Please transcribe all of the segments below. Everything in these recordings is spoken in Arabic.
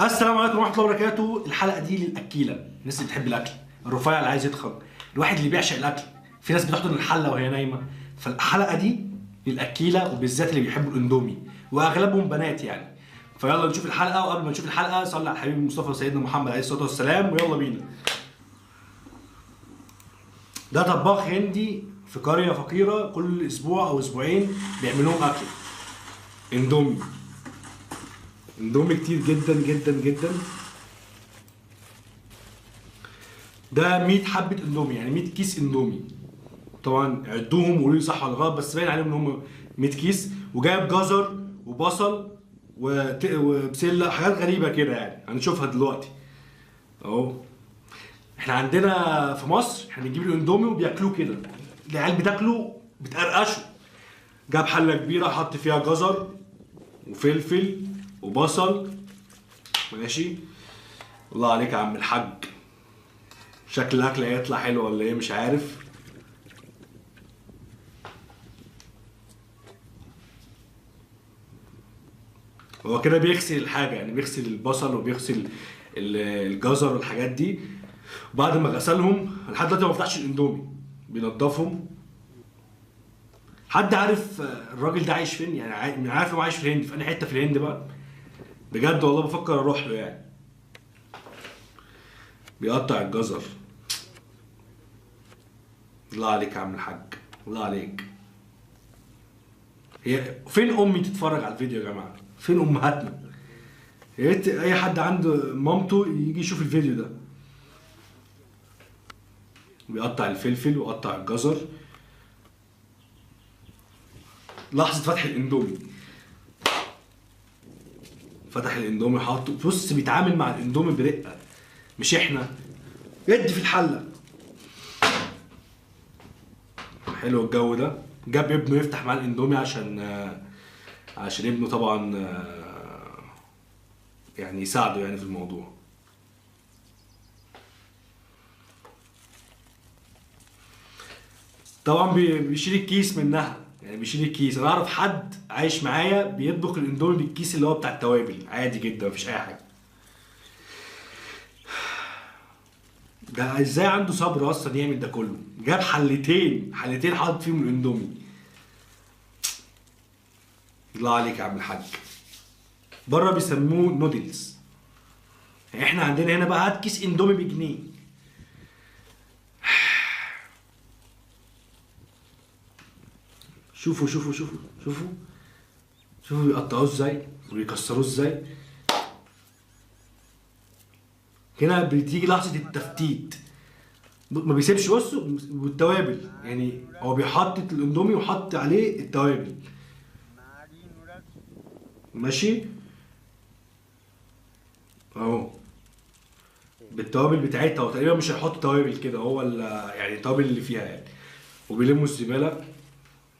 السلام عليكم ورحمه الله وبركاته. الحلقه دي للاكيله، الناس اللي بتحب الاكل، الرفيع اللي عايز يتخن، الواحد اللي بيعشق الاكل. في ناس بتحضن الحله وهي نايمه. فالحلقه دي للاكيله وبالذات اللي بيحبوا الاندومي، واغلبهم بنات يعني. فيلا نشوف الحلقه، وقبل ما نشوف الحلقه صلي على الحبيب المصطفى سيدنا محمد عليه الصلاه والسلام، ويلا بينا. ده طباخ هندي في قريه فقيره، كل اسبوع او اسبوعين بيعمل لهم اكل اندومي. اندومي كتير جدا جدا جدا. ده 100 حبه اندومي، يعني 100 كيس اندومي. طبعا عدوهم وقولوا لي صح ولا غلط، بس باين عليهم ان هم 100 كيس. وجايب جزر وبصل وبسله، حاجات غريبه كده يعني هنشوفها دلوقتي اهو. احنا عندنا في مصر احنا بنجيب الاندومي وبياكلوه كده، العيال بتاكله بتقرقشه. جاب حله كبيره حط فيها جزر وفلفل وبصل. ماشي، الله عليك يا عم الحاج. شكل الاكل هيطلع حلو ولا ايه مش عارف. هو كده بيغسل الحاجه، يعني بيغسل البصل وبيغسل الجزر والحاجات دي. وبعد ما غسلهم لحد دلوقتي ما فتحش الاندومي، بينضفهم. حد عارف الراجل ده عايش فين؟ يعني عارف هو عايش في الهند، في انهي حته في الهند بقى؟ بجد والله بفكر اروح له يعني. بيقطع الجزر. الله عليك يا عم الحاج، الله عليك. هي فين امي تتفرج على الفيديو يا جماعه؟ فين امهاتنا؟ يا ريت اي حد عنده مامته يجي يشوف الفيديو ده. بيقطع الفلفل ويقطع الجزر. لحظه فتح الاندومي. فتح الاندومي حاطه، بص بيتعامل مع الاندومي برقه، مش احنا. يد في الحله. حلو الجو ده. جاب ابنه يفتح معاه الاندومي عشان ابنه طبعا يعني يساعده يعني في الموضوع. طبعا بيشيل الكيس منها، يعني بيشيل الكيس. انا اعرف حد عايش معايا بيطبخ الاندومي بالكيس اللي هو بتاع التوابل عادي جدا، مفيش اي حاجه. ده ازاي عنده صبر اصلا يعمل ده كله؟ جاب حلتين حاطط فيهم الاندومي. الله عليك يا عم الحاج. بره بيسموه نودلز، احنا عندنا هنا بقى هات كيس اندومي بجنيه. شوفوا شوفوا شوفوا شوفوا شوفوا بيقطعوه ازاي وبيكسروه ازاي. هنا بتيجي لحظة التفتيت. ما بيسيبش بص، والتوابل يعني هو بيحط الاندومي وحط عليه التوابل. ماشي اهو، بالتوابل بتاعتها. هو تقريبا مش هيحط توابل كده، هو يعني التوابل اللي فيها يعني. وبيلموا الزبالة.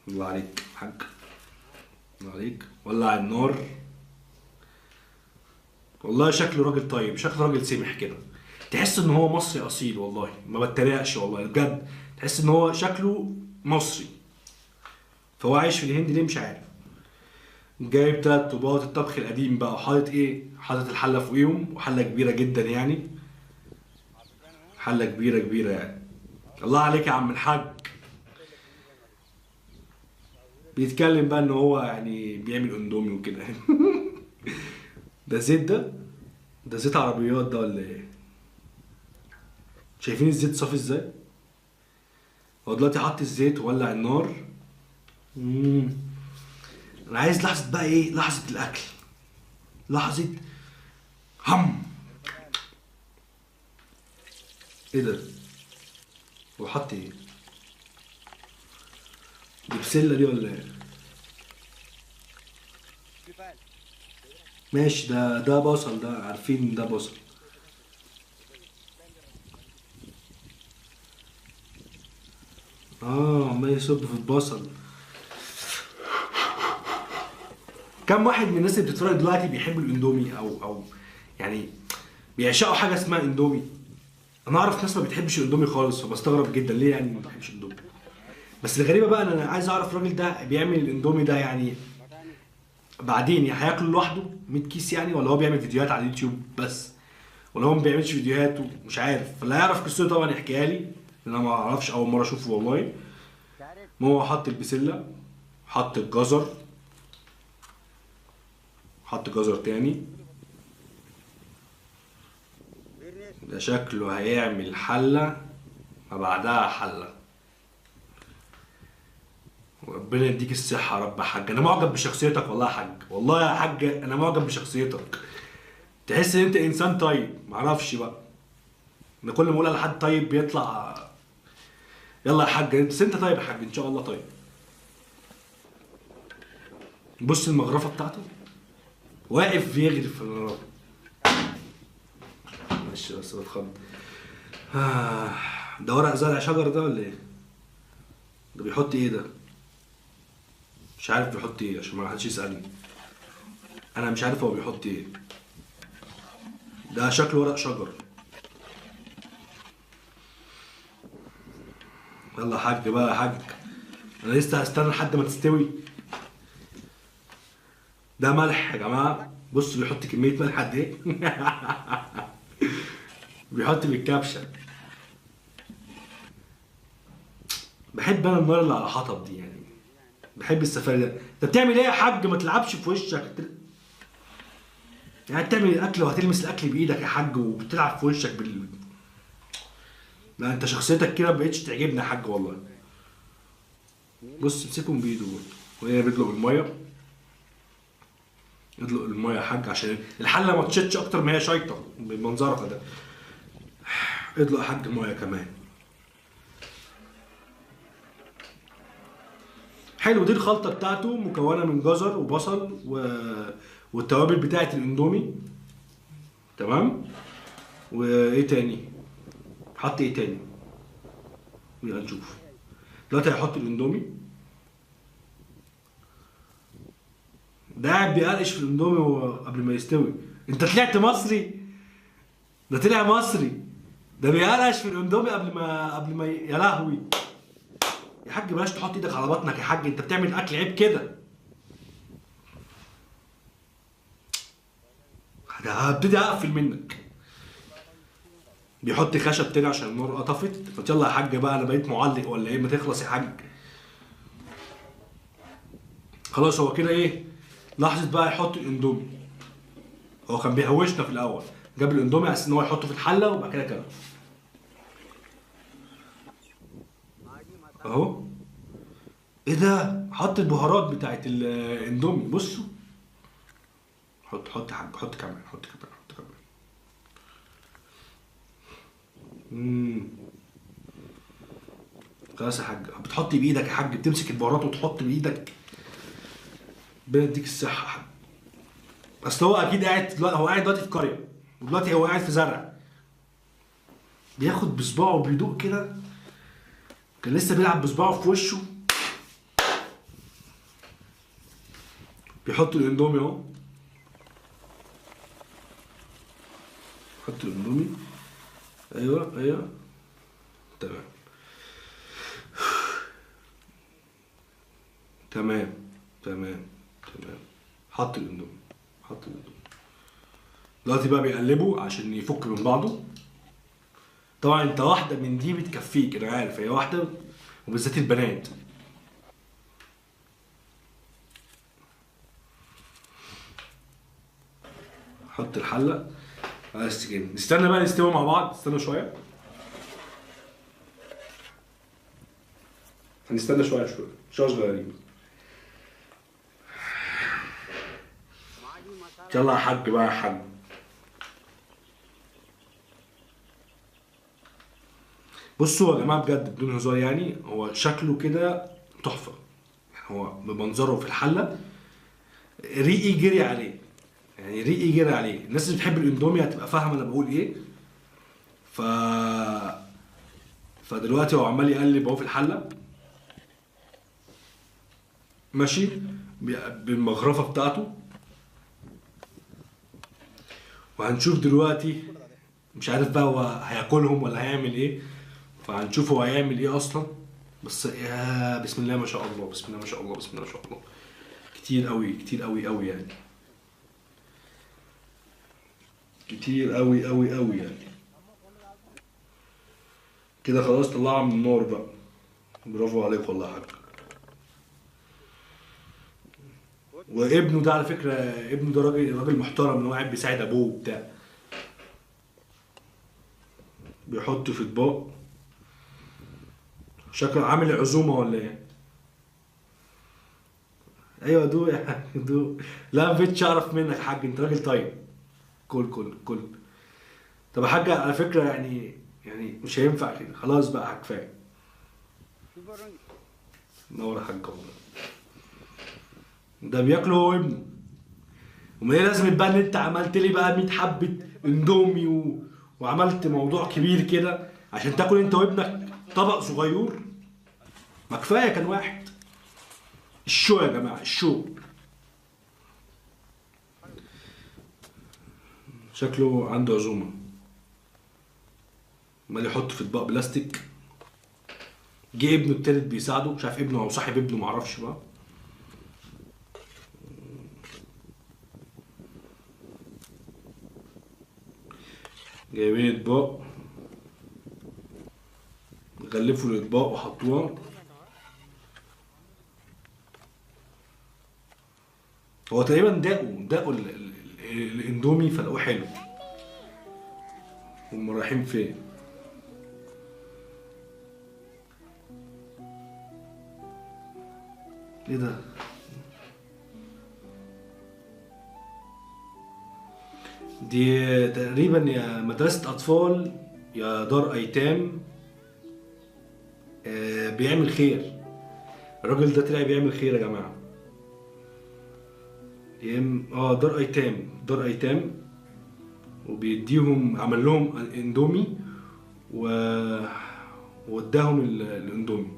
الله عليك يا حاج، الله عليك. ولع النار. والله شكله راجل طيب، شكله راجل سمح كده. تحس ان هو مصري اصيل، والله ما بتريقش والله بجد. تحس ان هو شكله مصري. فهو عايش في الهند ليه مش عارف. جايب تلات طوبات الطبخ القديم بقى، وحاطط ايه، حاطط الحله فوقيهم، وحله كبيره جدا يعني. حله كبيره كبيره يعني. الله عليك يا عم الحاج. بيتكلم بقى ان هو يعني بيعمل اندومي وكده. ده زيت ده؟ ده زيت عربيات ده ولا ايه؟ شايفين الزيت صافي ازاي؟ هو دلوقتي حط الزيت وولع النار. مم. انا عايز لحظة بقى ايه، لحظة الاكل. لحظة هم. ايه ده؟ هو حط ايه؟ دي بسلة دي ولا ايه؟ ماشي، ده بصل، ده عارفين إن ده بصل. اه عمال يصب في البصل. كم واحد من الناس اللي بتتفرج دلوقتي بيحبوا الاندومي او يعني بيعشقوا حاجه اسمها اندومي؟ انا اعرف ناس ما بتحبش الاندومي خالص، فبستغرب جدا ليه يعني ما بتحبش الاندومي. بس الغريبه بقى انا عايز اعرف الراجل ده بيعمل الاندومي ده يعني بعدين يا هياكله لوحده 100 كيس يعني، ولا هو بيعمل فيديوهات على اليوتيوب بس، ولا هو ما بيعملش فيديوهات ومش عارف. فاللي هيعرف قصته طبعا يحكيها لي، لان انا ما اعرفش، اول مره اشوفه والله. هو حط البسله، حط الجزر، حط جزر تاني. ده شكله هيعمل حله ما بعدها حله. وربنا يديك الصحة يا رب يا حاج. أنا معجب بشخصيتك والله يا حاج، والله يا حاج أنا معجب بشخصيتك. تحس إن أنت إنسان طيب، معرفش بقى. أنا كل ما أقول على حد طيب بيطلع. يلا يا حاج، بس أنت طيب يا حاج، إن شاء الله طيب. بص المغرفة بتاعته، واقف بيغرف في النار. معلش بس بتخض. ده ورق زرع شجر ده ولا إيه؟ ده بيحط إيه ده؟ مش عارف بيحط إيه عشان ما حدش يسألني. أنا مش عارف هو بيحط إيه. ده شكله ورق شجر. يلا يا حاج بقى يا حاج، انا لسه هستنى لحد ما تستوي. ده ملح يا جماعه، بص بيحط كميه ملح قد ايه. بيحط بالكبشه. بحب انا النار اللي على حطب دي يعني، بحب السفاري ده. انت بتعمل ايه يا حاج؟ ما تلعبش في وشك يعني بتعمل الاكل وهتلمس الاكل بايدك يا حاج وبتلعب في وشك لا انت شخصيتك كده مبقتش تعجبني يا حاج والله. بص امسكهم بايده برضه، وهي بيدلق الميه. ادلق الميه يا حاج عشان الحله ما تشتش اكتر ما هي شايطه بمنظرها ده. ادلق يا حاج الميه كمان. حلو. دي الخلطه بتاعته مكونه من جزر وبصل والتوابل بتاعه الاندومي. تمام. وايه تاني؟ حط ايه تاني؟ يلا نشوف. دلوقتي هيحط الاندومي. ده قاعد بيقرقش في الاندومي قبل ما يستوي. انت طلعت مصري؟ ده طلع مصري. ده بيقرقش في الاندومي قبل ما يا لهوي. يا حاج بلاش تحط ايدك على بطنك يا حاج، انت بتعمل اكل عيب كده. هبتدي اقفل منك. بيحط خشب تاني عشان النار قطفت. فيلا يا حاج بقى، انا بقيت معلق ولا ايه؟ ما تخلص يا حاج. خلاص هو كده ايه؟ لحظة بقى يحط الاندومي. هو كان بيهوشنا في الاول، جاب الاندومي على اساس ان هو يحطه في الحله وبعد كده كده اهو. ايه ده؟ حط البهارات بتاعت الاندومي. بصوا، حط يا حاج، حط كمان، حط كمان، حط كمان. امم خلاص يا حاج، بتحط بايدك يا حاج، بتمسك البهارات وتحط بايدك. ربنا يديك الصحه يا حاج. اصل هو اكيد قاعد دلوقتي، هو قاعد دلوقتي في قريه، ودلوقتي هو قاعد في زرع، بياخد بصباعه بيدوق كده. كان لسه بيلعب بصباعه في وشه. بيحط الاندومي اهو. حط الاندومي. ايوه ايوه. تمام تمام تمام تمام. حط الاندومي، حط الاندومي. دلوقتي بقى بيقلبه عشان يفك من بعضه. طبعا انت واحده من دي بتكفيك، انا عارف هي واحده، وبالذات البنات. حط الحله. بس كده، نستنى بقى نستوي مع بعض. استنى شويه، هنستنى شويه شويه صغيرين. يلا يا حاج بقى يا حاج. بصوا يا جماعه بجد بدون هزار يعني، هو شكله كده تحفه يعني. هو بمنظره في الحله ريقي جري عليه، يعني ريقي جري عليه. الناس اللي بتحب الاندومي هتبقى فاهمه انا بقول ايه. ف فدلوقتي هو عمال يقلب اهو في الحله، ماشي بالمغرفه بتاعته. وهنشوف دلوقتي، مش عارف بقى هو هياكلهم ولا هيعمل ايه. فهنشوف هو هيعمل ايه اصلا. بس يا بسم الله ما شاء الله، بسم الله ما شاء الله، بسم الله ما شاء الله. كتير قوي كتير قوي قوي يعني، كتير قوي قوي قوي يعني. كده خلاص طلعها من النار بقى. برافو عليك والله يا حاج. وابنه ده على فكره، ابنه ده راجل محترم، ان هو قاعد بيساعد ابوه وبتاع. بيحطه في اطباق. شكله عامل عزومه ولا ايه؟ ايوه دوق يا حاج دوق. لا ما بقتش اعرف منك يا حاج، انت راجل طيب. كل كل كل. طب يا حاج على فكره يعني مش هينفع كده، خلاص بقى كفايه. نور يا حاج والله. ده بياكله هو وابنه. وما ايه لازمة بقى ان انت عملت لي بقى 100 حبة اندومي وعملت موضوع كبير كده عشان تاكل انت وابنك طبق صغير؟ ما كفايه كان واحد. الشو يا جماعه الشو. شكله عنده عزومه. عمال يحط في اطباق بلاستيك. جه ابنه التالت بيساعده، مش عارف ابنه او صاحب ابنه معرفش بقى. جايبين اطباق، غلفوا الاطباق وحطوها. هو تقريبا داقوا الاندومي فلقوه حلو. هم رايحين فين؟ ايه ده؟ دي تقريبا يا مدرسة أطفال يا دار أيتام. بيعمل خير. الراجل ده طلع بيعمل خير يا جماعة. دار أيتام وبيديهم، عمل لهم اندومي واداهم الاندومي.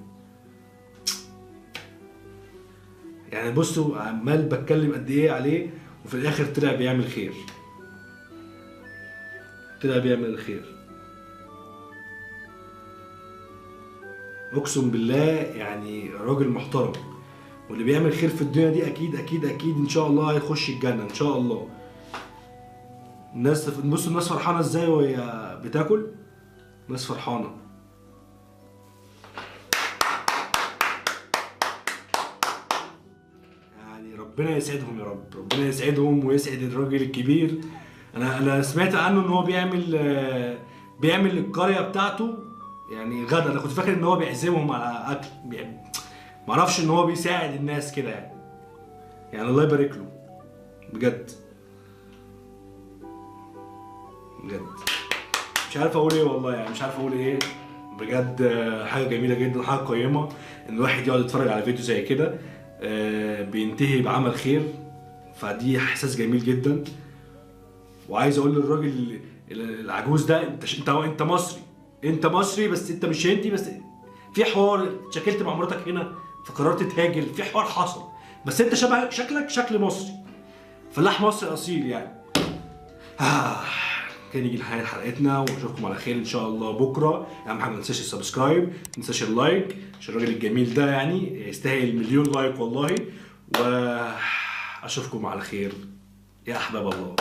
يعني بصوا عمال بتكلم قد ايه عليه وفي الاخر طلع بيعمل خير. طلع بيعمل الخير. اقسم بالله يعني راجل محترم، واللي بيعمل خير في الدنيا دي اكيد اكيد اكيد ان شاء الله هيخش الجنة ان شاء الله. الناس بصوا الناس فرحانة ازاي وهي بتاكل. ناس فرحانة. يعني ربنا يسعدهم يا رب، ربنا يسعدهم ويسعد الراجل الكبير. انا سمعت عنه ان هو بيعمل القرية بتاعته يعني غدا. انا كنت فاكر ان هو بيعزمهم على اكل، معرفش ان هو بيساعد الناس كده يعني الله يبارك له بجد بجد. مش عارف اقول ايه والله، يعني مش عارف اقول ايه بجد. حاجه جميله جدا، حاجه قيمه ان الواحد يقعد يتفرج على فيديو زي كده بينتهي بعمل خير. فدي احساس جميل جدا. وعايز اقول للراجل العجوز ده، انت مصري، انت مصري بس انت مش هندي. بس في حوار اتشكلت مع مراتك هنا فقررت تهاجر، في حوار حصل، بس انت شكلك شكل مصري، فلاح مصري اصيل يعني. كان يجي نهاية حلقتنا واشوفكم على خير ان شاء الله بكره. اهم حاجه ما تنساش السبسكرايب، ما تنساش اللايك عشان الراجل الجميل ده يعني يستاهل مليون لايك والله. واشوفكم على خير يا احباب الله.